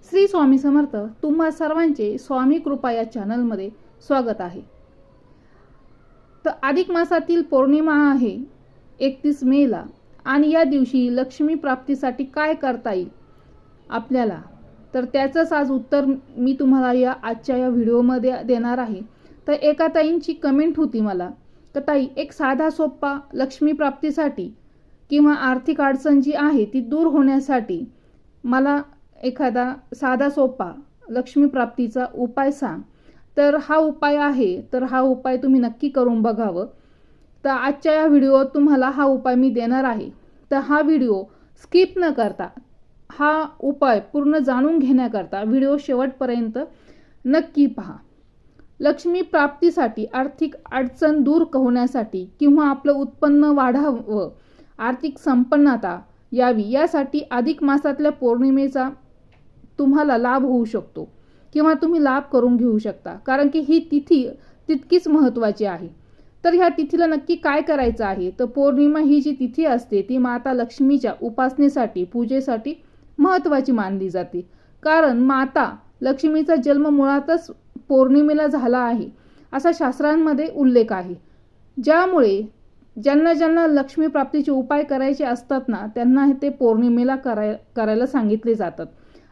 श्री स्वामी समर्थ. तुम्हा सर्वांचे स्वामी कृपा या चॅनलमध्ये स्वागत आहे. तर अधिक मासातील पौर्णिमा आहे 31 मेला आणि या दिवशी लक्ष्मी प्राप्तीसाठी काय करता येईल आपल्याला, तर त्याचंच आज उत्तर मी तुम्हाला या आजच्या या व्हिडिओमध्ये देणार आहे. तर एका ताईंची कमेंट होती मला, तर ताई एक साधा सोपा लक्ष्मी प्राप्तीसाठी किंवा आर्थिक अडचण जी आहे ती दूर होण्यासाठी मला एखादा साधा सोपा लक्ष्मी प्राप्तीचा उपाय सांग. तर हा उपाय तुम्ही नक्की करून बघावं. तर आजच्या या व्हिडिओत तुम्हाला हा उपाय मी देणार आहे. तर हा व्हिडिओ स्किप न करता हा उपाय पूर्ण जाणून घेण्याकरता व्हिडिओ शेवटपर्यंत नक्की पहा. लक्ष्मी प्राप्तीसाठी, आर्थिक अडचण दूर होण्यासाठी किंवा आपलं उत्पन्न वाढावं, आर्थिक संपन्नता यावी यासाठी अधिक मासातल्या पौर्णिमेचा तुम्हाला लाभ होऊ शकतो किंवा तुम्ही लाभ करून घेऊ शकता, कारण की ही तिथी तितकीच महत्त्वाची आहे. तर ह्या तिथीला नक्की काय करायचं आहे, तर पौर्णिमा ही जी तिथी असते ती माता लक्ष्मीच्या उपासनेसाठी, पूजेसाठी महत्त्वाची मानली जाते. कारण माता लक्ष्मीचा जन्म मुळातच पौर्णिमेला झाला आहे असा शास्त्रांमध्ये उल्लेख आहे. ज्यामुळे ज्यांना लक्ष्मी प्राप्तीचे उपाय करायचे असतात ना, त्यांना ते पौर्णिमेला करायला सांगितले जातात.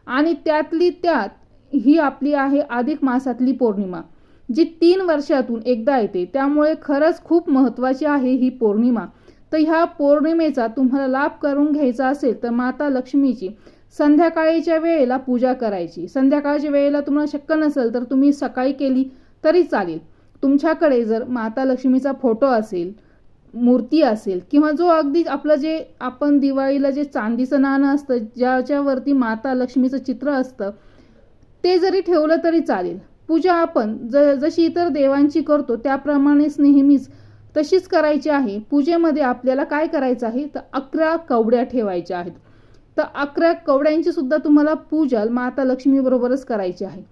आणि त्यातली त्यात ही आपली आहे अधिक मासातली पौर्णिमा, जी 3 वर्षातून एकदा येते. त्यामुळे खरंच खूप महत्त्वाची आहे ही पौर्णिमा. तर ह्या पौर्णिमेचा तुम्हाला लाभ करून घ्यायचा असेल तर माता लक्ष्मीची संध्याकाळीच्या वेळेला पूजा करायची. संध्याकाळच्या वेळेला तुम्हाला शक्य नसेल तर तुम्ही सकाळी केली तरी चालेल. तुमच्याकडे जर माता लक्ष्मीचा फोटो असेल, मूर्ती असेल किंवा जो अगदी आपलं जे आपण दिवाळीला जे चांदीचं नाणं असतं ज्याच्यावरती माता लक्ष्मीचं चित्र असतं ते जरी ठेवलं तरी चालेल. पूजा आपण जशी इतर देवांची करतो त्याप्रमाणेच नेहमीच तशीच करायची आहे. पूजेमध्ये आपल्याला काय करायचं आहे, तर 11 कवड्या ठेवायच्या आहेत. तर 11 कवड्यांची सुद्धा तुम्हाला पूजा माता लक्ष्मी बरोबरच करायची आहे.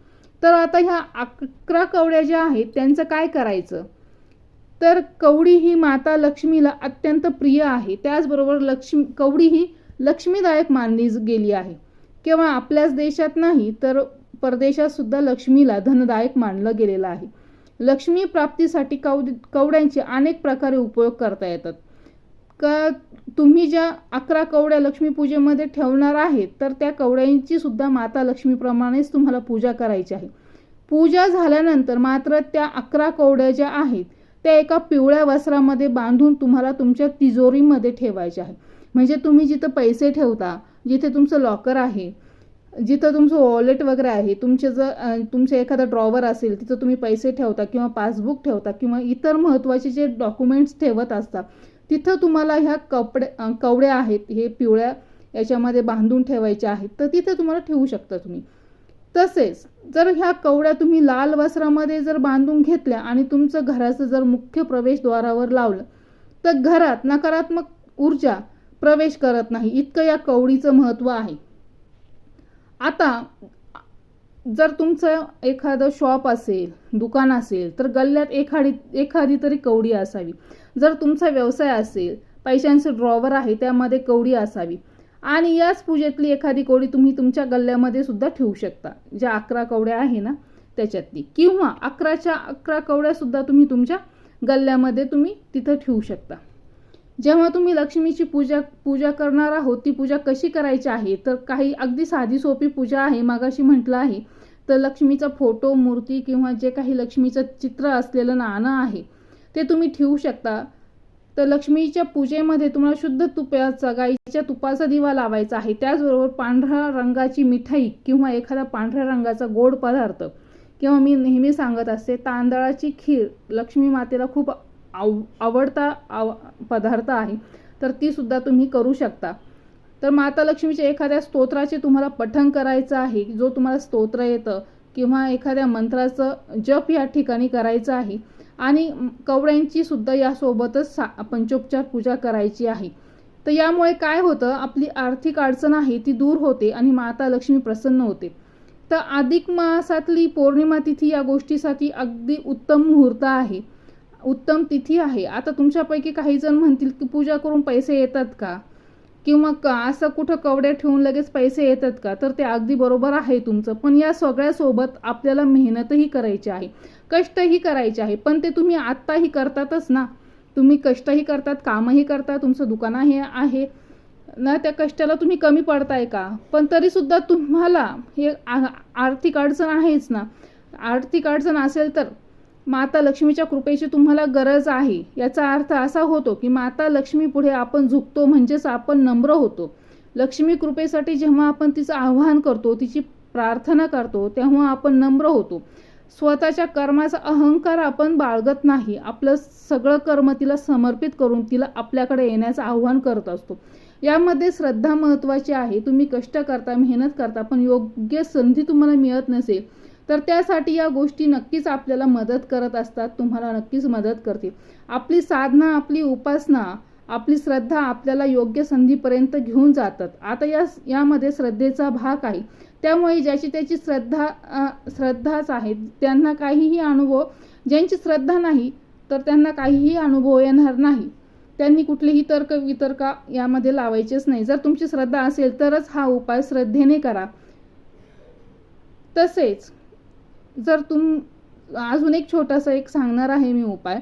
तर आता ह्या 11 कवड्या ज्या आहेत त्यांचं काय करायचं, तर कवडी ही माता लक्ष्मीला अत्यंत प्रिय आहे. त्याचबरोबर कवडी ही लक्ष्मीदायक मानली गेली आहे. किंवा आपल्याच देशात नाही तर परदेशात सुद्धा लक्ष्मीला धनदायक मानलं गेलेलं आहे. लक्ष्मी प्राप्तीसाठी कवड्यांचे अनेक प्रकारे उपयोग करता येतात. तुम्ही ज्या 11 कवड्या लक्ष्मी पूजेमध्ये ठेवणार आहेत तर त्या कवड्यांची सुद्धा माता लक्ष्मीप्रमाणेच तुम्हाला पूजा करायची आहे. पूजा झाल्यानंतर मात्र त्या 11 कवड्या ज्या आहेत त्या एका पिवळ्या वस्त्रामध्ये बांधून तुम्हाला तुमच्या तिजोरीमध्ये ठेवायचे आहे. म्हणजे तुम्ही जिथं पैसे ठेवता, जिथे तुमचं लॉकर आहे, जिथं तुमचं वॉलेट वगैरे आहे, तुमचं एखादा ड्रॉवर असेल तिथं तुम्ही पैसे ठेवता किंवा पासबुक ठेवता किंवा इतर महत्त्वाचे जे डॉक्युमेंट्स ठेवत असता तिथं तुम्हाला ह्या कवड्या आहेत हे पिवळ्या याच्यामध्ये बांधून ठेवायच्या आहेत. तर तिथं तुम्हाला ठेवू शकता तुम्ही. तसेच जर ह्या कवड्या तुम्ही लाल वस्त्रामध्ये जर बांधून घेतल्या आणि तुमचं घराचं जर मुख्य प्रवेशद्वारावर लावलं तर घरात नकारात्मक ऊर्जा प्रवेश करत नाही, इतकं या कवडीचं महत्त्व आहे. आता जर तुमचं एखादं शॉप असेल, दुकान असेल तर गल्ल्यात एखादी तरी कवडी असावी. जर तुमचा व्यवसाय असेल, पैशांचं ड्रॉवर आहे त्यामध्ये कवडी असावी. आणि याच पूजेतली एखादी कवडी तुम्ही तुमच्या गल्ल्यामध्ये सुद्धा ठेवू शकता, ज्या 11 कवड्या आहे ना त्याच्यातली, किंवा 11च्या 11 कवड्या सुद्धा तुम्ही तुमच्या गल्ल्यामध्ये तुम्ही तिथं ठेवू शकता. जेव्हा तुम्ही लक्ष्मीची पूजा करणार आहोत ती पूजा कशी करायची आहे, तर काही अगदी साधी सोपी पूजा आहे. मागाशी म्हटलं आहे तर लक्ष्मीचा फोटो, मूर्ती किंवा जे काही लक्ष्मीचं चित्र असलेलं नाणं आहे ते तुम्ही ठेवू शकता. तर लक्ष्मीच्या पूजेमध्ये तुम्हाला शुद्ध तुपाचा, गाईच्या तुपाचा दिवा लावायचा आहे. त्याचबरोबर पांढऱ्या रंगाची मिठाई किंवा एखादा पांढऱ्या रंगाचा गोड पदार्थ, किंवा मी नेहमी सांगत असते तांदळाची खीर लक्ष्मी मातेला खूप आवडता पदार्थ आहे, तर ती सुद्धा तुम्ही करू शकता. तर माता लक्ष्मीच्या एखाद्या स्तोत्राचे तुम्हाला पठण करायचं आहे, जो तुम्हाला स्तोत्र येतं, किंवा एखाद्या मंत्राचं जप या ठिकाणी करायचं आहे. आणि कवड्यांची सुद्धा यासोबतच पंचोपचार पूजा करायची आहे. तर यामुळे काय होतं, आपली आर्थिक अडचण आहे ती दूर होते आणि माता लक्ष्मी प्रसन्न होते. तर अधिक मासातली पौर्णिमा तिथी या गोष्टीसाठी अगदी उत्तम मुहूर्त आहे, उत्तम तिथी आहे. आता तुमच्यापैकी काही जण म्हणतील की पूजा करून पैसे येतात का, किंवा असं कुठं कवड्या ठेवून लगेच पैसे येतात का, तर ते अगदी बरोबर आहे तुमचं. पण या सगळ्यासोबत आपल्याला मेहनतही करायची आहे, कष्टही करायचे आहे. पण ते तुम्ही आत्ताही करतातच ना. तुम्ही कष्टही करतात, कामही करता, तुमचं दुकानही आहे ना. त्या कष्टाला तुम्ही कमी पडताय का? पण तरीसुद्धा तुम्हाला हे आर्थिक अडचण आहेच ना. आर्थिक अडचण असेल तर माता लक्ष्मीच्या कृपेची तुम्हाला गरज आहे. याचा अर्थ असा होतो की माता लक्ष्मी पुढे आपण झुकतो, म्हणजेच आपण नम्र होतो. लक्ष्मी कृपेसाठी जेव्हा आपण तिचं आवाहन करतो, तिची प्रार्थना करतो, तेव्हा आपण नम्र होतो. स्वतःच्या कर्माचा अहंकार आपण बाळगत नाही. आपलं सगळं कर्म तिला समर्पित करून तिला आपल्याकडे येण्याचं आव्हान करत असतो. यामध्ये श्रद्धा महत्त्वाची आहे. तुम्ही कष्ट करता, मेहनत करता, पण योग्य संधी तुम्हाला मिळत नसेल तर त्यासाठी या गोष्टी नक्कीच आपल्याला मदत करत असतात, तुम्हाला नक्कीच मदत करतील. आपली साधना, आपली उपासना, आपली श्रद्धा आपल्याला योग्य संधीपर्यंत घेऊन जातात. आता यामध्ये श्रद्धेचा भाग आहे. त्यामुळे ज्याची त्याची श्रद्धाच आहे, त्यांना काहीही अनुभव, ज्यांची श्रद्धा नाही तर त्यांना काहीही अनुभव येणार नाही. त्यांनी कुठलेही वितर्क यामध्ये लावायचेच नाही. जर तुमची श्रद्धा असेल तरच हा उपाय श्रद्धेने करा. तसेच जर अजून एक छोटासा सांगणार आहे मी उपाय,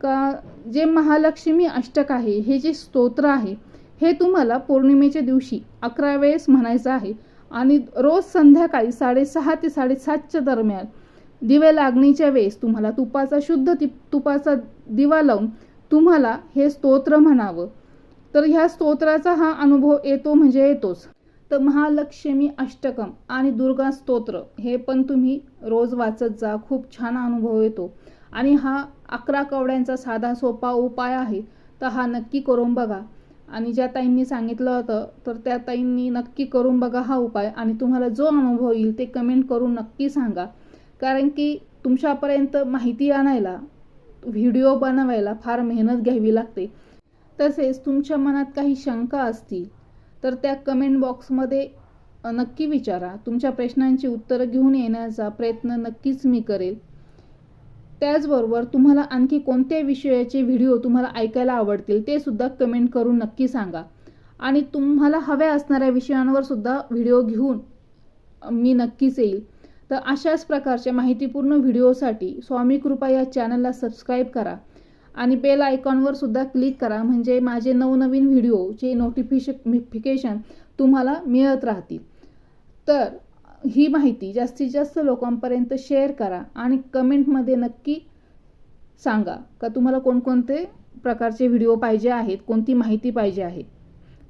का जे महालक्ष्मी अष्टक आहे, हे जे स्तोत्र आहे, हे तुम्हाला पौर्णिमेच्या दिवशी 11 वेळेस म्हणायचं आहे. आणि रोज संध्याकाळी 6:30 ते 7:30च्या दरम्यान दिवे लागणीच्या वेळेस तुम्हाला शुद्ध तुपाचा दिवा लावून तुम्हाला हे स्तोत्र म्हणावं. तर ह्या स्तोत्राचा हा अनुभव येतो म्हणजे येतोच. तर महालक्ष्मी अष्टकम आणि दुर्गा स्तोत्र हे पण तुम्ही रोज वाचत जा. खूप छान अनुभव येतो. आणि हा 11 कवड्यांचा साधा सोपा उपाय आहे. तर हा नक्की करून बघा. आणि ज्या ताईंनी सांगितलं होतं तर त्या ताईंनी नक्की करून बघा हा उपाय. आणि तुम्हाला जो अनुभव येईल ते कमेंट करून नक्की सांगा. कारण की तुमच्यापर्यंत माहिती आणायला, व्हिडिओ बनवायला फार मेहनत घ्यावी लागते. तसेच तुमच्या मनात काही शंका असतील तर त्या कमेंट बॉक्समध्ये नक्की विचारा. तुमच्या प्रश्नांची उत्तरं घेऊन येण्याचा प्रयत्न नक्कीच मी करेल. त्याचबरोबर तुम्हाला आणखी कोणत्या विषयाचे व्हिडिओ तुम्हाला ऐकायला आवडतील ते सुद्धा कमेंट करून नक्की सांगा. आणि तुम्हाला हव्या असणाऱ्या विषयांवर सुद्धा व्हिडिओ घेऊन मी नक्कीच येईल. तर अशाच प्रकारच्या माहितीपूर्ण व्हिडिओसाठी स्वामी कृपा या चॅनलला सबस्क्राईब करा आणि बेल आयकॉनवर सुद्धा क्लिक करा, म्हणजे माझे नवनवीन व्हिडिओचे नोटिफिकेशन तुम्हाला मिळत राहतील. तर ही माहिती जास्तीत जास्त लोकांपर्यंत शेअर करा आणि कमेंटमध्ये नक्की सांगा का तुम्हाला कोणकोणते प्रकारचे व्हिडिओ पाहिजे आहेत, कोणती माहिती पाहिजे आहे.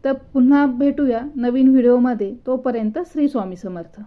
तर पुन्हा भेटूया नवीन व्हिडिओमध्ये. तोपर्यंत श्री स्वामी समर्थ.